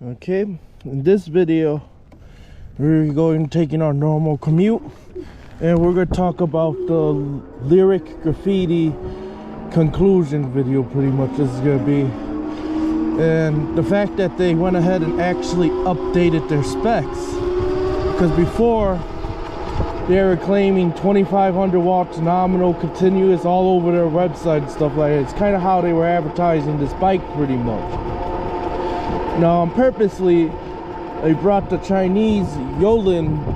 Okay, in this video we're going taking our normal commute and we're going to talk about the Lyric Graffiti conclusion video. Pretty much this is going to be, and the fact that they went ahead and actually updated their specs, because before they were claiming 2500 watts nominal continuous all over their website and stuff like that. It's kind of how they were advertising this bike pretty much. Now, purposely, I brought the Chinese Yolin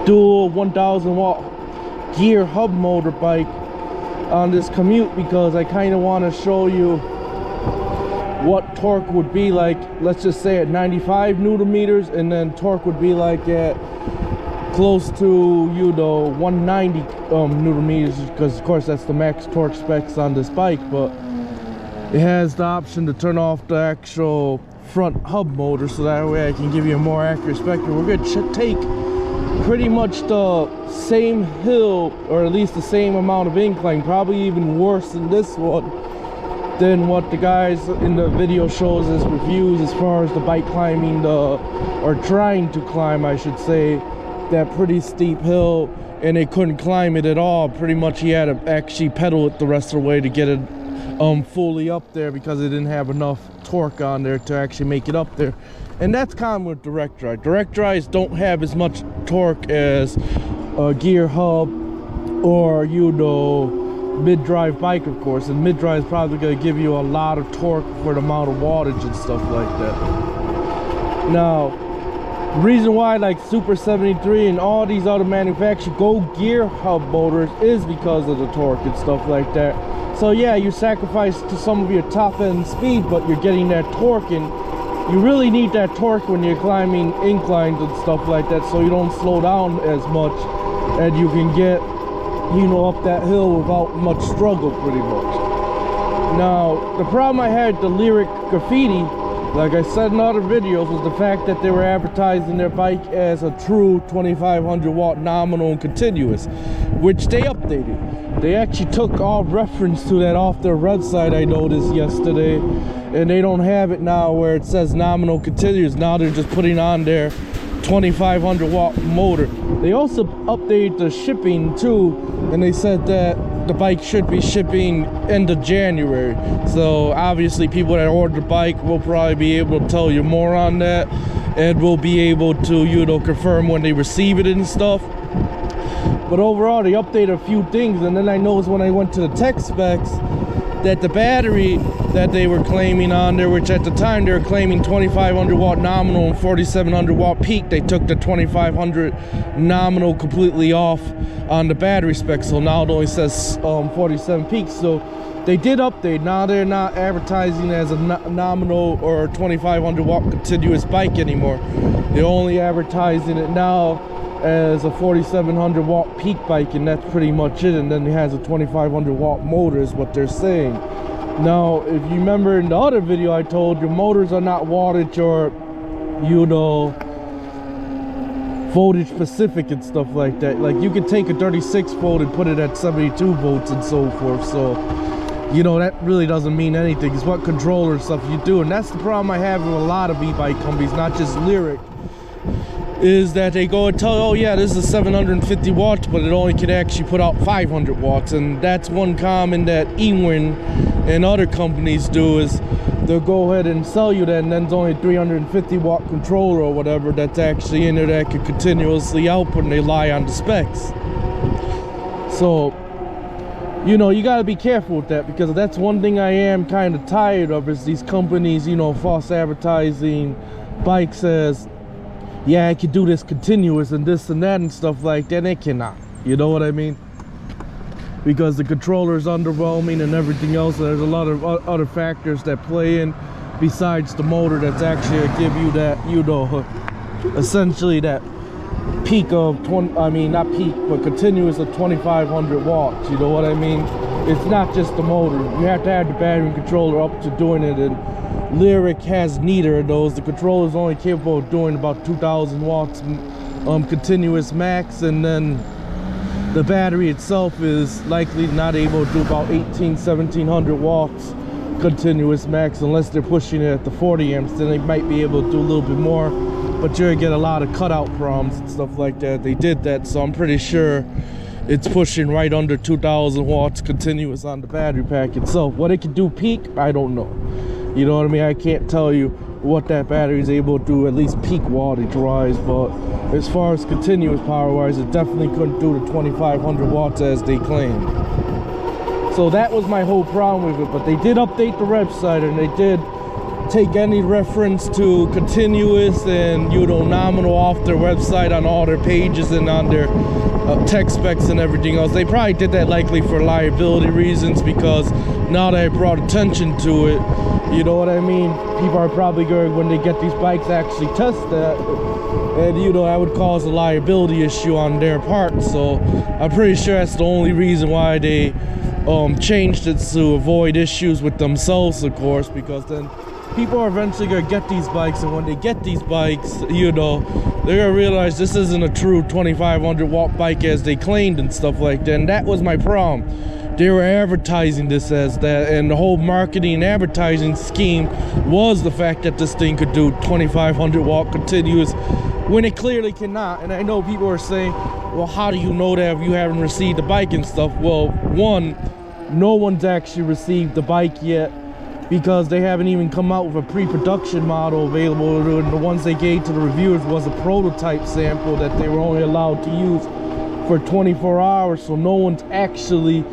dual 1000 watt gear hub motor bike on this commute because I kind of want to show you what torque would be like, let's just say at 95 newton meters, and then torque would be like at close to 190 newton meters, because of course that's the max torque specs on this bike. But it has the option to turn off the actual front hub motor, so that way I can give you a more accurate spec. We're going to take pretty much the same hill, or at least the same amount of incline, probably even worse than this one, than what the guys in the video shows as reviews, as far as the bike climbing or trying to climb, I should say, that pretty steep hill, and they couldn't climb it at all. Pretty much he had to actually pedal it the rest of the way to get it fully up there, because it didn't have enough torque on there to actually make it up there. And that's common with direct drive. Direct drives don't have as much torque as a gear hub or mid-drive bike, of course, and mid-drive is probably going to give you a lot of torque for the amount of wattage and stuff like that. Now, the reason why like Super 73 and all these other manufacturers go gear hub motors is because of the torque and stuff like that. So yeah, you sacrifice to some of your top end speed, but you're getting that torque, and you really need that torque when you're climbing inclines and stuff like that, so you don't slow down as much and you can get up that hill without much struggle pretty much. Now, the problem I had with the Lyric Graffiti, like I said in other videos, was the fact that they were advertising their bike as a true 2500 watt nominal and continuous, which they updated. They actually took all reference to that off their website, I noticed yesterday, and they don't have it now where it says nominal continuous. Now they're just putting on their 2500 watt motor. They also updated the shipping too, and they said that the bike should be shipping end of January. So obviously people that order the bike will probably be able to tell you more on that, and will be able to confirm when they receive it and stuff. But overall, they updated a few things, and then I noticed when I went to the tech specs that the battery that they were claiming on there, which at the time they were claiming 2500 watt nominal and 4700 watt peak, they took the 2500 nominal completely off on the battery spec, so now it only says 47 peak. So they did update. Now they're not advertising as a nominal or 2500 watt continuous bike anymore. They're only advertising it now as a 4700 watt peak bike, and that's pretty much it. And then it has a 2500 watt motor is what they're saying. Now, if you remember in the other video I told you, motors are not wattage or voltage specific and stuff like that. Like, you can take a 36 volt and put it at 72 volts and so forth. So that really doesn't mean anything. It's what controller and stuff you do. And that's the problem I have with a lot of e-bike companies, not just Lyric, is that they go and tell, oh yeah, this is 750 watts, but it only can actually put out 500 watts. And that's one common that Ewin and other companies do, is they'll go ahead and sell you that, and then it's only 350 watt controller or whatever that's actually in there that can continuously output, and they lie on the specs. So you got to be careful with that, because that's one thing I am kind of tired of, is these companies false advertising bikes as, yeah, I can do this continuous and this and that and stuff like that. It cannot. You know what I mean? Because the controller is underwhelming and everything else. There's a lot of other factors that play in besides the motor that's actually give you that, essentially that peak of not peak, but continuous of 2500 watts. You know what I mean? It's not just the motor. You have to have the battery and controller up to doing it, and Lyric has neither of those. The controller is only capable of doing about 2000 watts continuous max, and then the battery itself is likely not able to do about 1700 watts continuous max, unless they're pushing it at the 40 amps. Then they might be able to do a little bit more, but you're gonna get a lot of cutout problems and stuff like that. They did that, so I'm pretty sure it's pushing right under 2000 watts continuous on the battery pack itself. What it can do peak, I don't know. You know what I mean? I can't tell you what that battery is able to do, at least peak wattage wise, but as far as continuous power wise, it definitely couldn't do the 2500 watts as they claimed. So that was my whole problem with it. But they did update the website, and they did take any reference to continuous and, you know, nominal off their website on all their pages and on their tech specs and everything else. They probably did that likely for liability reasons, because now that I brought attention to it, you know what I mean, people are probably going, when they get these bikes, actually test that, and you know, that would cause a liability issue on their part. So I'm pretty sure that's the only reason why they changed it, to avoid issues with themselves, of course, because then people are eventually gonna get these bikes, and when they get these bikes, you know, they're gonna realize this isn't a true 2500 watt bike as they claimed and stuff like that. And that was my problem. They were advertising this as that, and the whole marketing and advertising scheme was the fact that this thing could do 2500 watt continuous, when it clearly cannot. And I know people are saying, well, how do you know that if you haven't received the bike and stuff? Well, one, no one's actually received the bike yet, because they haven't even come out with a pre-production model available. And the ones they gave to the reviewers was a prototype sample that they were only allowed to use for 24 hours. So no one's actually,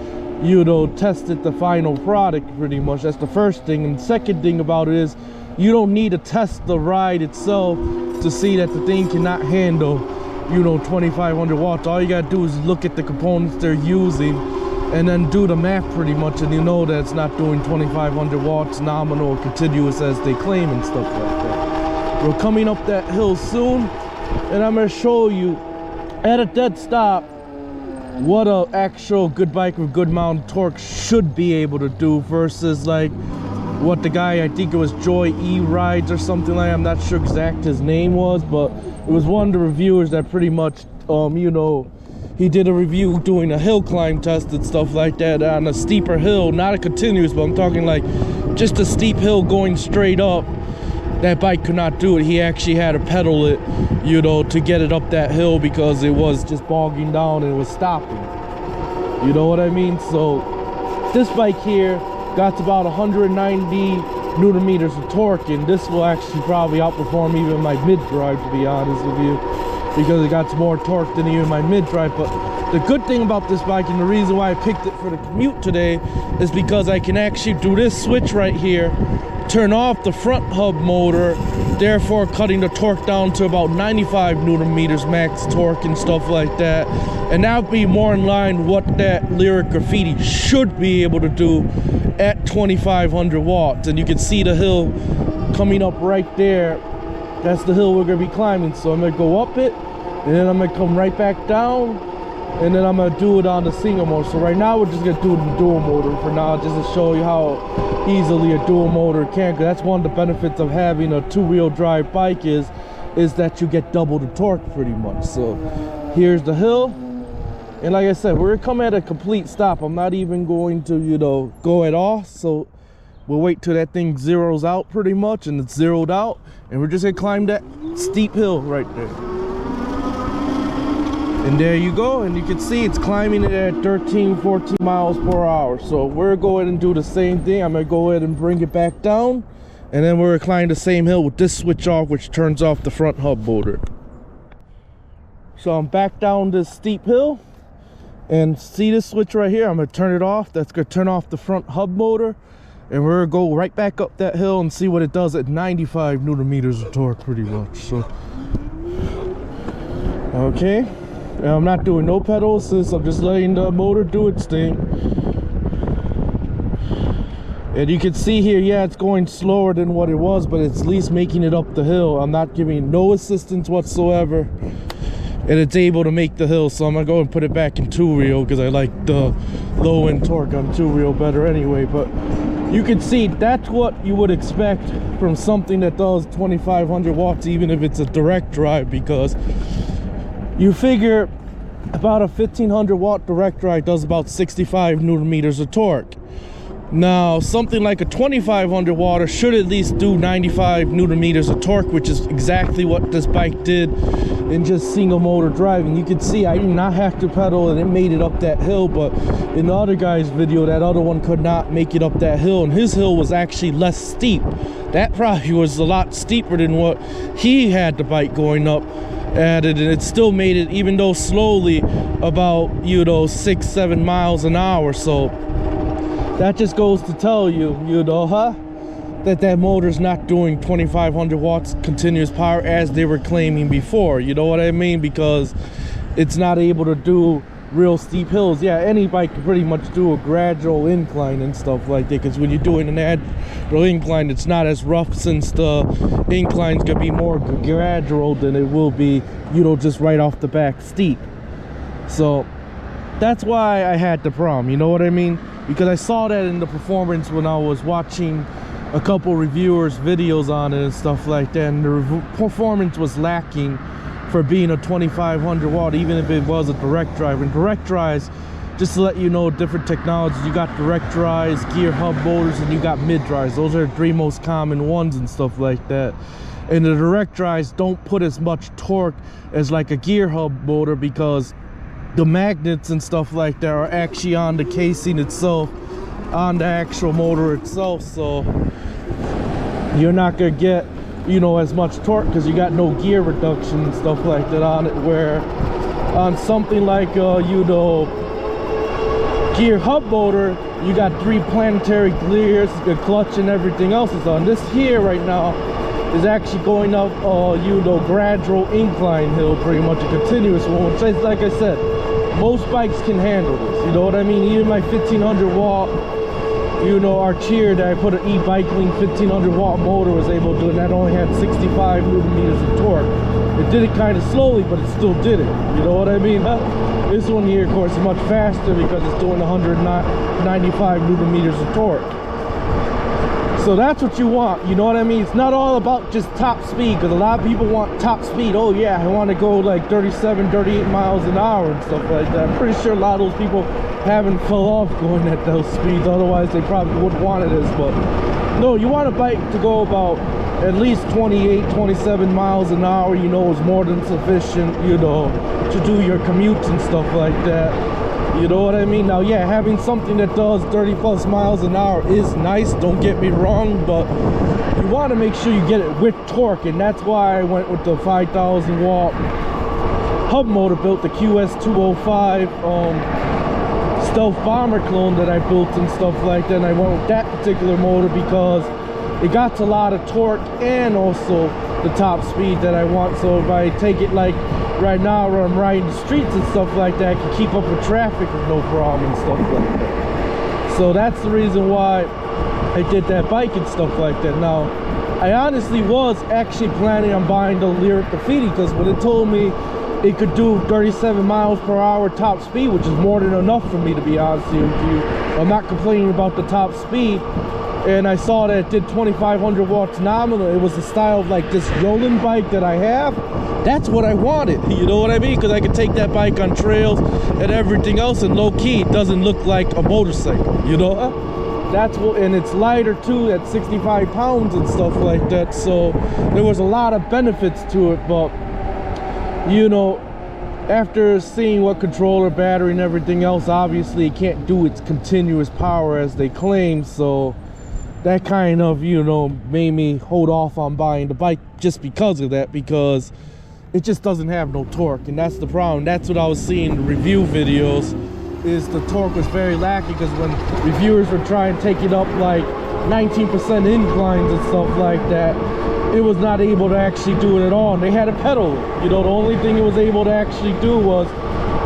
you know, tested the final product pretty much. That's the first thing. And the second thing about it is, you don't need to test the ride itself to see that the thing cannot handle, you know, 2500 watts. All you gotta do is look at the components they're using and then do the math pretty much, and you know that it's not doing 2500 watts nominal or continuous as they claim and stuff like that. We're coming up that hill soon, and I'm gonna show you at a dead stop what a actual good bike with good mounted torque should be able to do, versus like what the guy, I think it was Joy E Rides or something like that, I'm not sure exact his name was, but it was one of the reviewers that pretty much you know, he did a review doing a hill climb test and stuff like that on a steeper hill, not a continuous, but I'm talking like just a steep hill going straight up. That bike could not do it. He actually had to pedal it, you know, to get it up that hill, because it was just bogging down and it was stopping. You know what I mean? So this bike here got about 190 newton meters of torque, and this will actually probably outperform even my mid-drive, to be honest with you, because it got more torque than even my mid-drive. But the good thing about this bike, and the reason why I picked it for the commute today, is because I can actually do this switch right here, turn off the front hub motor, therefore cutting the torque down to about 95 newton meters max torque and stuff like that. And that would be more in line what that Lyric Graffiti should be able to do at 2500 watts. And you can see the hill coming up right there. That's the hill we're gonna be climbing. So I'm gonna go up it, and then I'm gonna come right back down, and then I'm gonna do it on the single motor. So right now we're just gonna do the dual motor for now, just to show you how easily a dual motor can. Cause that's one of the benefits of having a two-wheel drive bike is that you get double the torque pretty much. So here's the hill, and like I said, we're coming at a complete stop. I'm not even going to, you know, go at all. So we'll wait till that thing zeroes out pretty much, and it's zeroed out, and we're just gonna climb that steep hill right there. And there you go, and you can see it's climbing it at 13-14 miles per hour. So we're going and do the same thing. I'm gonna go ahead and bring it back down, and then we're gonna climb the same hill with this switch off, which turns off the front hub motor. So I'm back down this steep hill, and see this switch right here? I'm gonna turn it off. That's gonna turn off the front hub motor, and we're gonna go right back up that hill and see what it does at 95 newton meters of torque pretty much. So okay, and I'm not doing no pedal assist. I'm just letting the motor do its thing. And you can see here, yeah, it's going slower than what it was, but it's at least making it up the hill. I'm not giving no assistance whatsoever, and it's able to make the hill. So I'm gonna go and put it back in two-wheel, because I like the low end torque on two-wheel better anyway. But you can see that's what you would expect from something that does 2500 watts, even if it's a direct drive, because you figure about a 1500 watt direct drive does about 65 newton meters of torque. Now, something like a 2500 watt should at least do 95 newton meters of torque, which is exactly what this bike did in just single motor driving. You can see I did not have to pedal and it made it up that hill, but in the other guy's video, that other one could not make it up that hill, and his hill was actually less steep. That probably was a lot steeper than what he had the bike going up at it, and it still made it, even though slowly, about 6-7 miles an hour. So that just goes to tell you, that motor's not doing 2500 watts continuous power as they were claiming before. You know what I mean? Because it's not able to do real steep hills. Yeah, any bike can pretty much do a gradual incline and stuff like that, because when you're doing an gradual incline, it's not as rough, since the incline's gonna be more gradual than it will be, just right off the back steep. So that's why I had the problem, you know what I mean? Because I saw that in the performance when I was watching a couple reviewers videos on it and stuff like that, and the performance was lacking for being a 2500 watt, even if it was a direct drive. And direct drives, just to let you know, different technologies. You got direct drives, gear hub motors, and you got mid drives. Those are the three most common ones and stuff like that. And the direct drives don't put as much torque as like a gear hub motor, because the magnets and stuff like that are actually on the casing itself, on the actual motor itself. So you're not gonna get as much torque, because you got no gear reduction and stuff like that on it, where on something like gear hub motor, you got 3 planetary gears, the clutch and everything else is on. This here right now is actually going up gradual incline hill, pretty much a continuous one, which is, like I said, most bikes can handle this, you know what I mean? Even my 1500 watt Archer that I put an e-bike link 1500 watt motor was able to do, and that only had 65 newton meters of torque. It did it kind of slowly, but it still did it, you know what I mean? This one here, of course, is much faster because it's doing 195 newton meters of torque. So that's what you want, you know what I mean? It's not all about just top speed, because a lot of people want top speed. Oh yeah, I want to go like 37, 38 miles an hour and stuff like that. I'm pretty sure a lot of those people haven't fell off going at those speeds, otherwise they probably wouldn't want it as. But no, you want a bike to go about at least 28, 27 miles an hour, is more than sufficient, to do your commutes and stuff like that. You know what I mean? Now, yeah, having something that does 30 plus miles an hour is nice, don't get me wrong, but you want to make sure you get it with torque, and that's why I went with the 5000 watt hub motor, built the QS205 Stealth Bomber clone that I built and stuff like that. And I went with that particular motor because it got a lot of torque and also the top speed that I want. So if I take it like right now where I'm riding the streets and stuff like that, I can keep up with traffic with no problem and stuff like that. So that's the reason why I did that bike and stuff like that. Now, I honestly was actually planning on buying the Lyric Graffiti, because when it told me it could do 37 miles per hour top speed, which is more than enough for me, to be honest with you. I'm not complaining about the top speed. And I saw that it did 2500 watts nominal. It was the style of like this rolling bike that I have. That's what I wanted, you know what I mean? Because I could take that bike on trails and everything else, and low key it doesn't look like a motorcycle, That's what, and it's lighter too, at 65 pounds and stuff like that. So there was a lot of benefits to it, but after seeing what controller, battery, and everything else, obviously it can't do its continuous power as they claim. So that kind of, made me hold off on buying the bike just because of that, because it just doesn't have no torque, and that's the problem. That's what I was seeing in the review videos, is the torque was very lacking, because when reviewers were trying to take it up like 19% inclines and stuff like that, it was not able to actually do it at all, and they had to pedal it. The only thing it was able to actually do was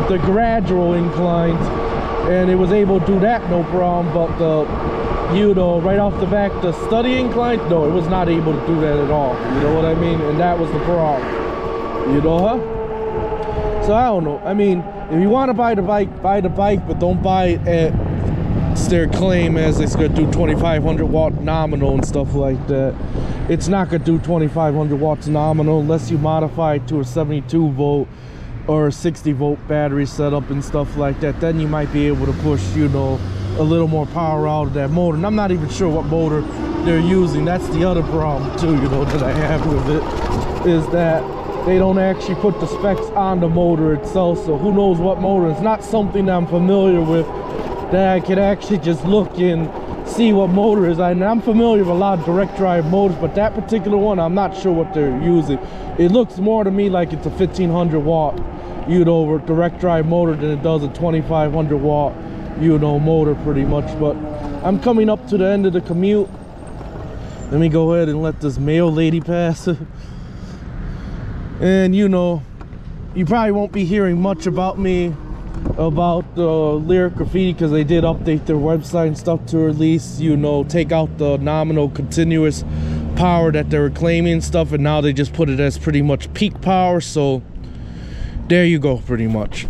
the gradual inclines, and it was able to do that no problem, but the right off the back, the study inclines, no, it was not able to do that at all, you know what I mean? And that was the problem, So I don't know, I mean, if you want to buy the bike, but don't buy it at their claim as it's gonna do 2500 watt nominal and stuff like that. It's not gonna do 2500 watts nominal unless you modify it to a 72 volt or a 60 volt battery setup and stuff like that. Then you might be able to push a little more power out of that motor. And I'm not even sure what motor they're using. That's the other problem too, you know, that I have with it, is that they don't actually put the specs on the motor itself. So who knows what motor. It's not something that I'm familiar with, that I could actually just look and see what motor is. And I'm familiar with a lot of direct drive motors, but that particular one, I'm not sure what they're using. It looks more to me like it's a 1500 watt, you know, direct drive motor than it does a 2500 watt, you know, motor pretty much. But I'm coming up to the end of the commute. Let me go ahead and let this mail lady pass. And you know, you probably won't be hearing much about me, about the Lyric Graffiti, because they did update their website and stuff to at least, you know, take out the nominal continuous power that they were claiming and stuff, and now they just put it as pretty much peak power. So there you go, pretty much.